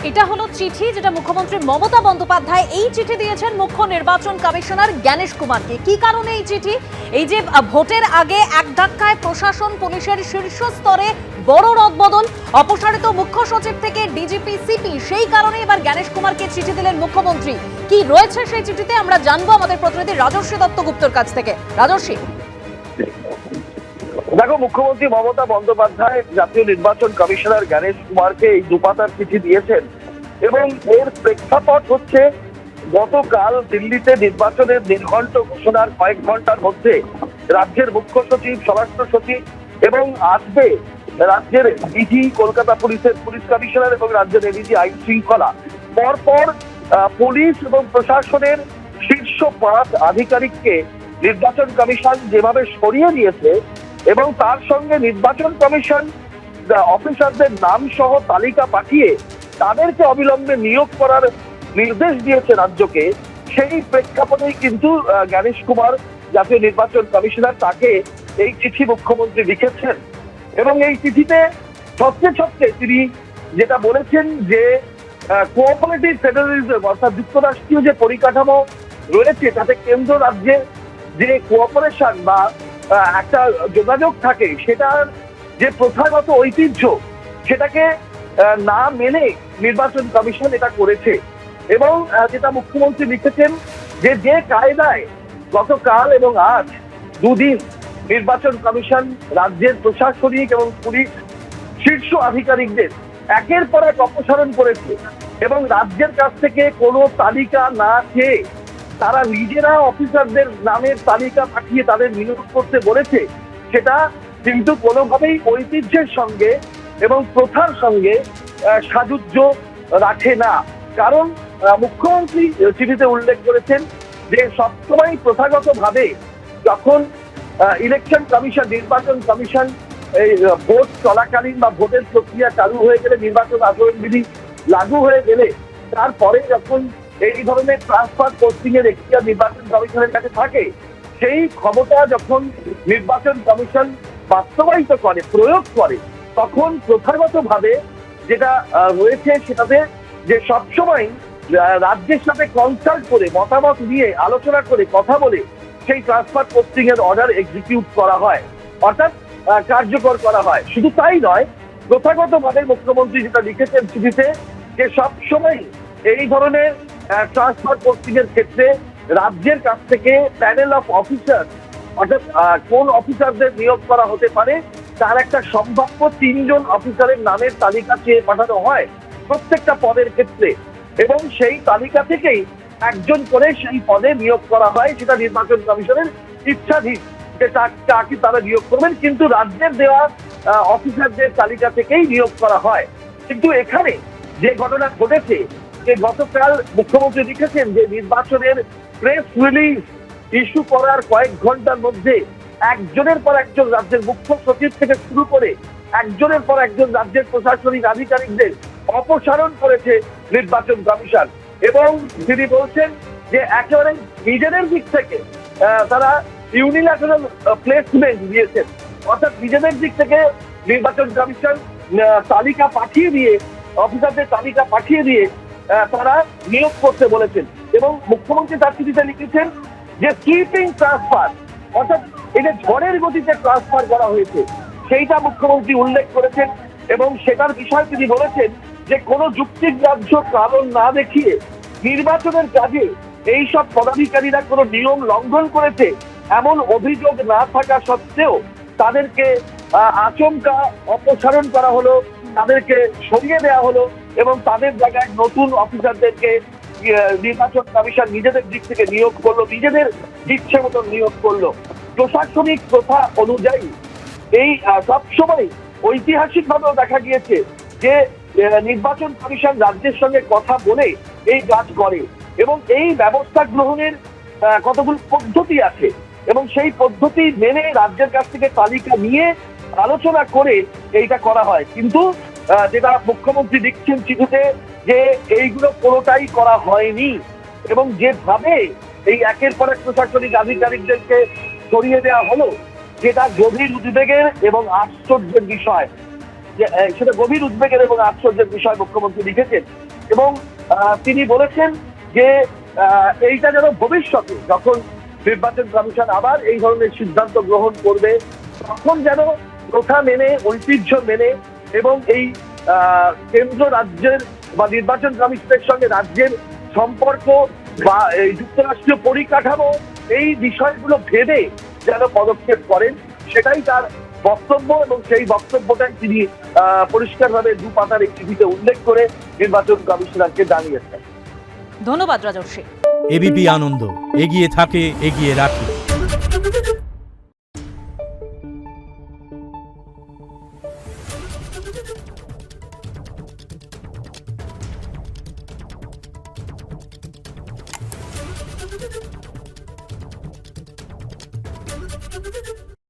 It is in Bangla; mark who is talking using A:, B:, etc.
A: এটা হলো চিঠি যেটা মুখ্যমন্ত্রী মমতা বন্দ্যোপাধ্যায় এই চিঠি দিয়েছেন মুখ্য নির্বাচন কমিশনার জ্ঞানেশ কুমারকে। কি কারণে এই চিঠি? এই যে ভোটের আগে এক ধাক্কায় প্রশাসন পুলিশের শীর্ষ স্তরে বড় রদবদল, অপসারিত মুখ্য সচিব থেকে ডিজিপি সিপি, সেই কারণে এবার জ্ঞানেশ কুমারকে চিঠি দিলেন মুখ্যমন্ত্রী। কি রয়েছে সেই চিঠিতে আমরা জানবো আমাদের প্রতিনিধি রাজর্ষি দত্তগুপ্তর কাছ থেকে। রাজর্ষি,
B: দেখো, মুখ্যমন্ত্রী মমতা বন্দ্যোপাধ্যায় জাতীয় নির্বাচন কমিশনার জ্ঞানেশ কুমারকে এই দুপাতার চিঠি দিয়েছেন এবং এর প্রেক্ষাপট হচ্ছে গতকাল দিল্লিতে নির্বাচনের নির্ঘণ্ট ঘোষণার কয়েক ঘন্টার মধ্যে রাজ্যের মুখ্য সচিব, স্বরাষ্ট্র সচিব এবং আসবে রাজ্যের ডিজি, কলকাতা পুলিশের পুলিশ কমিশনার এবং রাজ্যের এডিজি আইন শৃঙ্খলা, পরপর পুলিশ এবং প্রশাসনের শীর্ষ 5 আধিকারিককে নির্বাচন কমিশন যেভাবে সরিয়ে দিয়েছে এবং তার সঙ্গে নির্বাচন কমিশন অফিসারদের নাম সহ তালিকা পাঠিয়ে তাদেরকে অবিলম্বে নিয়োগ করার নির্দেশ দিয়েছে রাজ্যকে, সেই প্রেক্ষাপটেই কিন্তু জ্ঞানেশ কুমার জাতীয় নির্বাচন কমিশনার তাকে এই চিঠি মুখ্যমন্ত্রী লিখেছেন। এবং এই চিঠিতে ছত্রে তিনি যেটা বলেছেন যে কোঅপারেটিভ ফেডারেলিজম অর্থাৎ যুক্তরাষ্ট্রীয় যে পরিকাঠামো রয়েছে তাতে কেন্দ্র রাজ্যের যে কোঅপারেশন বা একটা যোগাযোগ থাকে, সেটার যে প্রথাগত ঐতিহ্য সেটাকে না মেনে নির্বাচন কমিশন এটা করেছে। এবং যেটা মুখ্যমন্ত্রী লিখেছেন যে কায়দায় গতকাল এবং আজ দুদিন নির্বাচন কমিশন রাজ্যের প্রশাসনিক এবং পুলিশ শীর্ষ আধিকারিকদের একের পর এক অপসারণ করেছে এবং রাজ্যের কাছ থেকে কোনো তালিকা না চেয়ে তারা নিজেরা অফিসারদের নামের তালিকা পাঠিয়ে তাদের নিয়োগ করতে বলেছে, সেটা কিন্তু কোনোভাবেই ঐতিহ্যের সঙ্গে এবং প্রথার সঙ্গে সাযুজ্য রাখে না। কারণ মুখ্যমন্ত্রী চিঠিতে উল্লেখ করেছেন যে সবসময় প্রথাগতভাবে যখন ইলেকশন কমিশন, নির্বাচন কমিশন এই ভোট চলাকালীন বা ভোটের প্রক্রিয়া চালু হয়ে গেলে, নির্বাচন আচরণবিধি লাগু হয়ে গেলে তারপরে যখন এই ধরনের ট্রান্সফার পোস্টিং এর এখতিয়ার নির্বাচন কমিশনের কাছে থাকে, সেই ক্ষমতা যখন নির্বাচন কমিশন বাস্তবায়িত করে, প্রয়োগ করে, তখন প্রথাগতভাবে যেটা রয়েছে সেটাতে যে সবসময় রাজ্যের সাথে কনসাল্ট করে, মতামত নিয়ে, আলোচনা করে, কথা বলে সেই ট্রান্সফার পোস্টিং এর অর্ডার এক্সিকিউট করা হয়, অর্থাৎ কার্যকর করা হয়। শুধু তাই নয়, প্রথাগতভাবে মুখ্যমন্ত্রী যেটা লিখেছেন চিঠিতে যে সবসময় এই ধরনের ট্রান্সফার পোস্টিং এর ক্ষেত্রে রাজ্যের কাছ থেকে প্যানেল অফ অফিসার, অর্থাৎ কোন অফিসারদের নিয়োগ করা হতে পারে তার একটা সম্ভাব্য 3 জন অফিসারের নামের তালিকা চেয়ে পাঠানো হয় প্রত্যেকটা পদের ক্ষেত্রে এবং সেই তালিকা থেকেই একজন করে সেই পদে নিয়োগ করা হয়। সেটা নির্বাচন কমিশনের ইচ্ছাধীন যে কাকে তারা নিয়োগ করবেন, কিন্তু রাজ্যের দেওয়া অফিসারদের তালিকা থেকেই নিয়োগ করা হয়। কিন্তু এখানে যে ঘটনা ঘটেছে, যে গতকাল মুখ্যমন্ত্রী লিখেছেন যে নির্বাচনের প্রেস রিলিজ ইস্যু করার কয়েক ঘন্টার মধ্যে একজনের পর একজন রাজ্যের মুখ্য সচিব থেকে শুরু করে একজনের পর একজন রাজ্যের প্রশাসনিক আধিকারিকদের অপসারণ করেছে নির্বাচন কমিশন। এবং তিনি বলছেন যে একেবারে নিজেদের দিক থেকে তারা ইউনিল্যাটারাল প্লেসমেন্ট দিয়েছেন, অর্থাৎ নিজেদের দিক থেকে নির্বাচন কমিশন তালিকা পাঠিয়ে দিয়ে, অফিসারদের তালিকা পাঠিয়ে দিয়ে তারা নিয়োগ করতে বলেছেন। এবং মুখ্যমন্ত্রী তার চিঠিতে লিখেছেন যে স্লিপিং ট্রান্সফার, অর্থাৎ এটা ঝড়ের গতিতে ট্রান্সফার করা হয়েছে, সেইটা মুখ্যমন্ত্রী উল্লেখ করেছেন। এবং সেটার বিষয়ে তিনি বলেছেন যে কোনো যুক্তিগ্রাহ্য কারণ না দেখিয়ে নির্বাচনের কাজে এই সব পদাধিকারীরা কোনো নিয়ম লঙ্ঘন করেছে এমন অভিযোগ না থাকা সত্ত্বেও তাদেরকে আচমকা অপসারণ করা হলো, তাদেরকে সরিয়ে দেওয়া হলো এবং তাদের জায়গায় নতুন অফিসারদেরকে নির্বাচন কমিশন নিজেদের দিক থেকে নিয়োগ করলো, নিজেদের ইচ্ছে মতন নিয়োগ করলো। প্রশাসনিক প্রথা অনুযায়ী এই সবসময় ঐতিহাসিকভাবেও দেখা গিয়েছে যে নির্বাচন কমিশন রাজ্যের সঙ্গে কথা বলে এই কাজ করে এবং এই ব্যবস্থা গ্রহণের কতগুলো পদ্ধতি আছে এবং সেই পদ্ধতি মেনে রাজ্যের কাছ থেকে তালিকা নিয়ে আলোচনা করে এইটা করা হয়। কিন্তু যেটা মুখ্যমন্ত্রী লিখছেন চিঠিতে যে এইগুলো কোনোটাই করা হয়নি এবং যেভাবে এই একের পর এক প্রশাসনিক আধিকারিকদেরকে সরিয়ে দেওয়া হলো, যেটা গভীর উদ্বেগের এবং আশ্চর্যের বিষয়। সেটা গভীর উদ্বেগের এবং আশ্চর্যের বিষয় মুখ্যমন্ত্রী লিখেছেন। এবং তিনি বলেছেন যে এইটা যেন ভবিষ্যতে যখন নির্বাচন কমিশন আবার এই ধরনের সিদ্ধান্ত গ্রহণ করবে তখন যেন প্রথা মেনে, ঐতিহ্য মেনে এবং এই কেন্দ্র রাজ্যের বা নির্বাচন কমিশনের সঙ্গে রাজ্যের সম্পর্ক বা এই যুক্তরাষ্ট্রীয় পরিকাঠামো এই বিষয়গুলো ভেবে যেন পদক্ষেপ করেন, সেটাই তার বক্তব্য। এবং সেই বক্তব্যটাই তিনি পরিষ্কারভাবে দুপাতার এই চিঠিতে উল্লেখ করে নির্বাচন কমিশনারকে জানিয়েছেন।
A: ধন্যবাদ রাজর্ষি।
C: এবিপি আনন্দ, এগিয়ে থাকে, এগিয়ে রাখে।